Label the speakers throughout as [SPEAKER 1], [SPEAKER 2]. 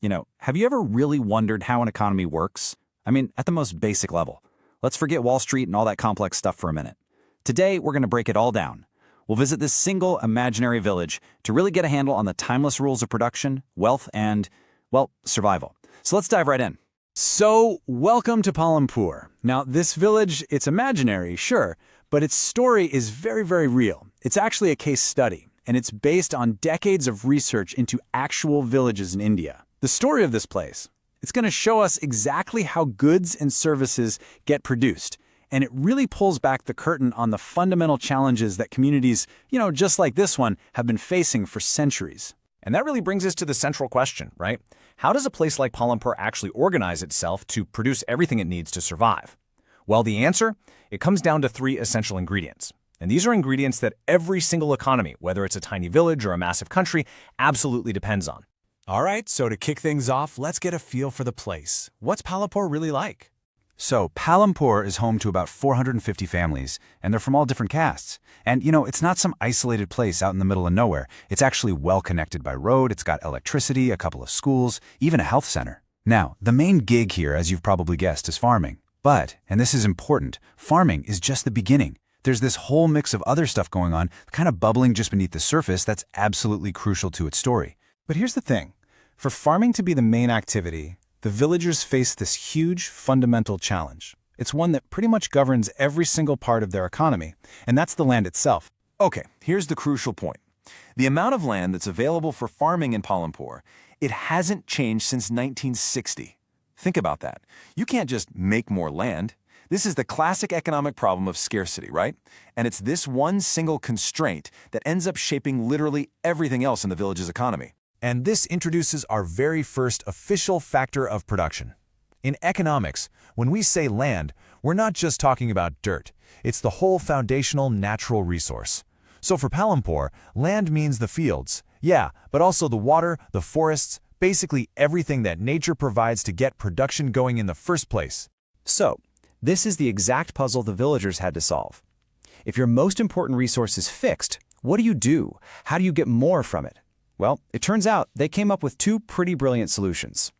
[SPEAKER 1] Have you ever really wondered how an economy works? I mean, at the most basic level. Let's forget Wall Street and all that complex stuff for a minute. Today, we're going to break it all down. We'll visit this single imaginary village to really get a handle on the timeless rules of production, wealth, and, well, survival. So let's dive right in.
[SPEAKER 2] So, welcome to Palampur. Now, this village, it's imaginary, sure, but its story is very, very real. It's actually a case study, and it's based on decades of research into actual villages in India. The story of this place, it's going to show us exactly how goods and services get produced, and it really pulls back the curtain on the fundamental challenges that communities, just like this one, have been facing for centuries.
[SPEAKER 3] And that really brings us to the central question, right? How does a place like Palampur actually organize itself to produce everything it needs to survive? Well, the answer? It comes down to three essential ingredients. And these are ingredients that every single economy, whether it's a tiny village or a massive country, absolutely depends on.
[SPEAKER 2] All right, so to kick things off, let's get a feel for the place. What's Palampur really like?
[SPEAKER 1] So, Palampur is home to about 450 families, and they're from all different castes. And, it's not some isolated place out in the middle of nowhere. It's actually well connected by road, it's got electricity, a couple of schools, even a health center. Now, the main gig here, as you've probably guessed, is farming. But, and this is important, farming is just the beginning. There's this whole mix of other stuff going on, kind of bubbling just beneath the surface that's absolutely crucial to its story.
[SPEAKER 2] But here's the thing. For farming to be the main activity, the villagers face this huge, fundamental challenge. It's one that pretty much governs every single part of their economy, and that's the land itself.
[SPEAKER 4] Okay, here's the crucial point. The amount of land that's available for farming in Palampur, it hasn't changed since 1960. Think about that. You can't just make more land. This is the classic economic problem of scarcity, right? And it's this one single constraint that ends up shaping literally everything else in the village's economy.
[SPEAKER 5] And this introduces our very first official factor of production. In economics, when we say land, we're not just talking about dirt. It's the whole foundational natural resource. So for Palampur, land means the fields. Yeah, but also the water, the forests, basically everything that nature provides to get production going in the first place.
[SPEAKER 3] So, this is the exact puzzle the villagers had to solve. If your most important resource is fixed, what do you do? How do you get more from it? Well, it turns out they came up with two pretty brilliant solutions.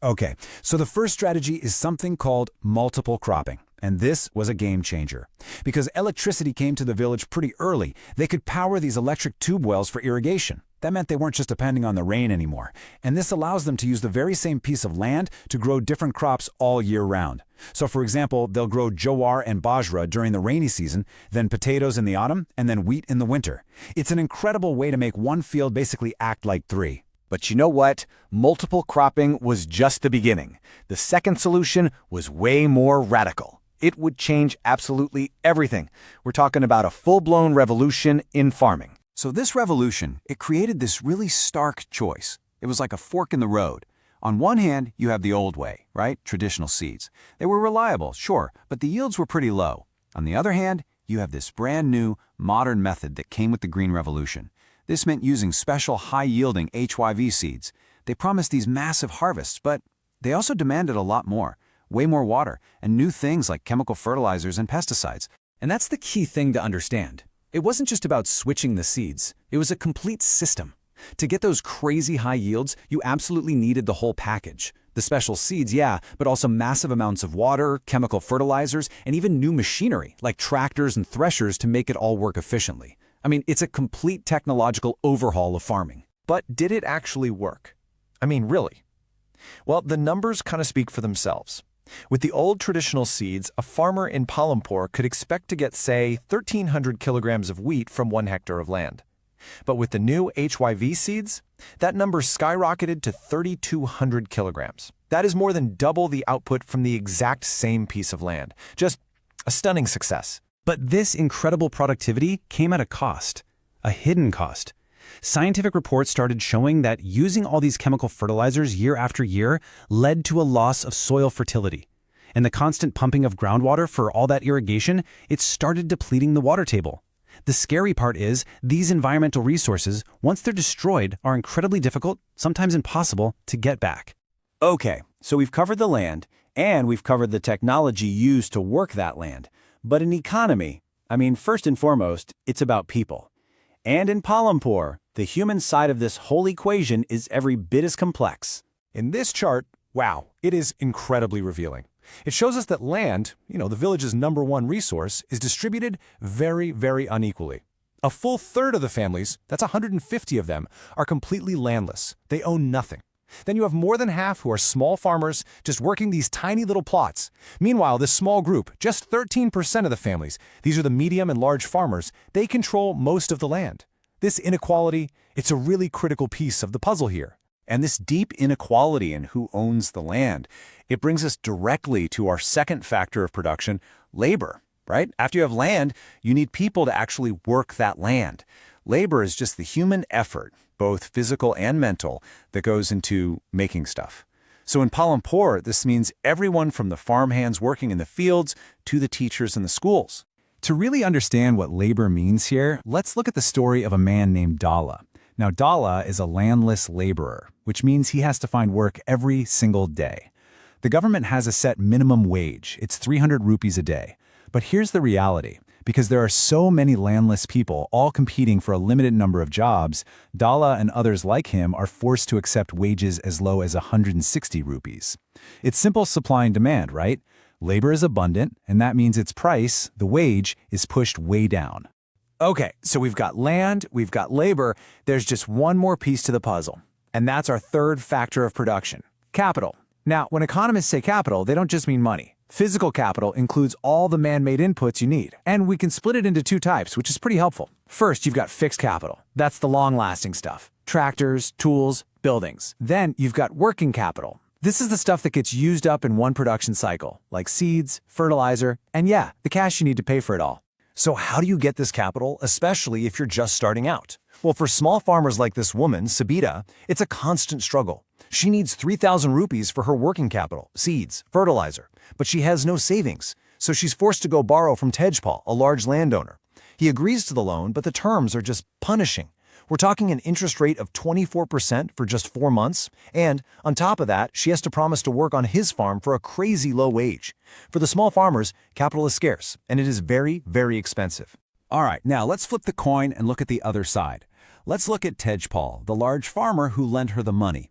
[SPEAKER 2] Okay, so the first strategy is something called multiple cropping. And this was a game changer. Because electricity came to the village pretty early, they could power these electric tube wells for irrigation. That meant they weren't just depending on the rain anymore. And this allows them to use the very same piece of land to grow different crops all year round. So for example, they'll grow jowar and bajra during the rainy season, then potatoes in the autumn, and then wheat in the winter. It's an incredible way to make one field basically act like three.
[SPEAKER 6] But you know what? Multiple cropping was just the beginning. The second solution was way more radical. It would change absolutely everything. We're talking about a full-blown revolution in farming.
[SPEAKER 1] So this revolution, it created this really stark choice. It was like a fork in the road. On one hand, you have the old way, right? Traditional seeds. They were reliable, sure, but the yields were pretty low. On the other hand, you have this brand new, modern method that came with the Green Revolution. This meant using special high-yielding HYV seeds. They promised these massive harvests, but they also demanded a lot more. Way more water, and new things like chemical fertilizers and pesticides.
[SPEAKER 2] And that's the key thing to understand. It wasn't just about switching the seeds. It was a complete system. To get those crazy high yields, you absolutely needed the whole package. The special seeds, yeah, but also massive amounts of water, chemical fertilizers, and even new machinery, like tractors and threshers to make it all work efficiently. I mean, it's a complete technological overhaul of farming.
[SPEAKER 3] But did it actually work? I mean, really? Well, the numbers kind of speak for themselves. With the old traditional seeds, a farmer in Palampur could expect to get, say, 1,300 kilograms of wheat from 1 hectare of land. But with the new HYV seeds, that number skyrocketed to 3,200 kilograms. That is more than double the output from the exact same piece of land. Just a stunning success.
[SPEAKER 2] But this incredible productivity came at a cost, a hidden cost. Scientific reports started showing that using all these chemical fertilizers year after year led to a loss of soil fertility. And the constant pumping of groundwater for all that irrigation, it started depleting the water table. The scary part is these environmental resources, once they're destroyed, are incredibly difficult, sometimes impossible, to get back.
[SPEAKER 6] Okay, so we've covered the land, and we've covered the technology used to work that land. But in economy, first and foremost, it's about people. And in Palampur, the human side of this whole equation is every bit as complex.
[SPEAKER 2] In this chart, wow, it is incredibly revealing. It shows us that land, the village's #1 resource, is distributed very, very unequally. A full third of the families, that's 150 of them, are completely landless. They own nothing. Then you have more than half who are small farmers just working these tiny little plots. Meanwhile, this small group, just 13% of the families, these are the medium and large farmers, they control most of the land. This inequality, it's a really critical piece of the puzzle here.
[SPEAKER 1] And this deep inequality in who owns the land, it brings us directly to our second factor of production, labor, right? After you have land, you need people to actually work that land. Labor is just the human effort, both physical and mental, that goes into making stuff. So in Palampur, this means everyone from the farmhands working in the fields to the teachers in the schools. To really understand what labor means here, let's look at the story of a man named Dala. Now, Dala is a landless laborer, which means he has to find work every single day. The government has a set minimum wage. It's 300 rupees a day. But here's the reality. Because there are so many landless people all competing for a limited number of jobs, Dala and others like him are forced to accept wages as low as 160 rupees. It's simple supply and demand, right? Labor is abundant, and that means its price, the wage, is pushed way down.
[SPEAKER 6] Okay, so we've got land, we've got labor, there's just one more piece to the puzzle. And that's our third factor of production, capital. Now, when economists say capital, they don't just mean money. Physical capital includes all the man-made inputs you need, and we can split it into two types, which is pretty helpful. First, you've got fixed capital. That's the long-lasting stuff. Tractors, tools, buildings. Then you've got working capital. This is the stuff that gets used up in one production cycle, like seeds, fertilizer, and yeah, the cash you need to pay for it all.
[SPEAKER 3] So how do you get this capital, especially if you're just starting out? Well, for small farmers like this woman, Sabita, it's a constant struggle. She needs 3,000 rupees for her working capital, seeds, fertilizer, but she has no savings, so she's forced to go borrow from Tejpal, a large landowner. He agrees to the loan, but the terms are just punishing. We're talking an interest rate of 24% for just 4 months, and on top of that, she has to promise to work on his farm for a crazy low wage. For the small farmers, capital is scarce, and it is very, very expensive.
[SPEAKER 1] All right, now let's flip the coin and look at the other side. Let's look at Tejpal, the large farmer who lent her the money.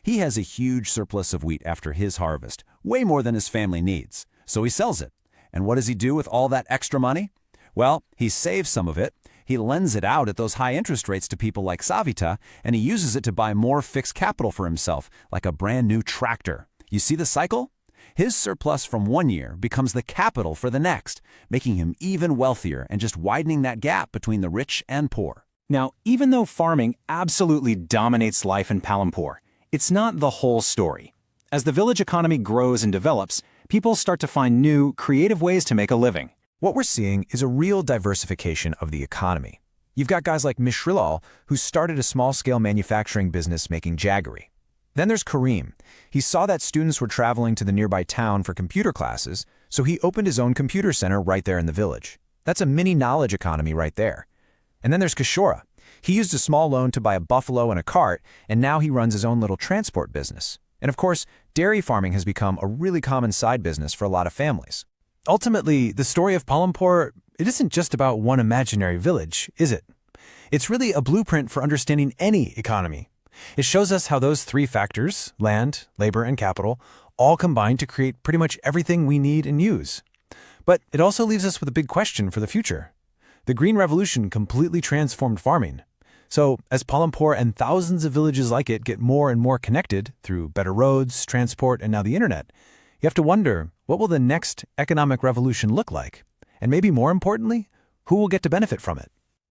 [SPEAKER 1] He has a huge surplus of wheat after his harvest, way more than his family needs, so he sells it. And what does he do with all that extra money? Well, he saves some of it, he lends it out at those high interest rates to people like Savita, and he uses it to buy more fixed capital for himself, like a brand new tractor. You see the cycle? His surplus from one year becomes the capital for the next, making him even wealthier and just widening that gap between the rich and poor.
[SPEAKER 6] Now, even though farming absolutely dominates life in Palampur, it's not the whole story. As the village economy grows and develops, people start to find new, creative ways to make a living.
[SPEAKER 3] What we're seeing is a real diversification of the economy. You've got guys like Mishrilal, who started a small-scale manufacturing business making jaggery. Then there's Kareem. He saw that students were traveling to the nearby town for computer classes, so he opened his own computer center right there in the village. That's a mini knowledge economy right there. And then there's Kishora. He used a small loan to buy a buffalo and a cart, and now he runs his own little transport business. And of course, dairy farming has become a really common side business for a lot of families. Ultimately, the story of Palampur, it isn't just about one imaginary village, is it? It's really a blueprint for understanding any economy. It shows us how those three factors, land, labor, and capital, all combine to create pretty much everything we need and use. But it also leaves us with a big question for the future. The Green Revolution completely transformed farming. So, as Palampur and thousands of villages like it get more and more connected through better roads, transport, and now the internet, you have to wonder, what will the next economic revolution look like? And maybe more importantly, who will get to benefit from it?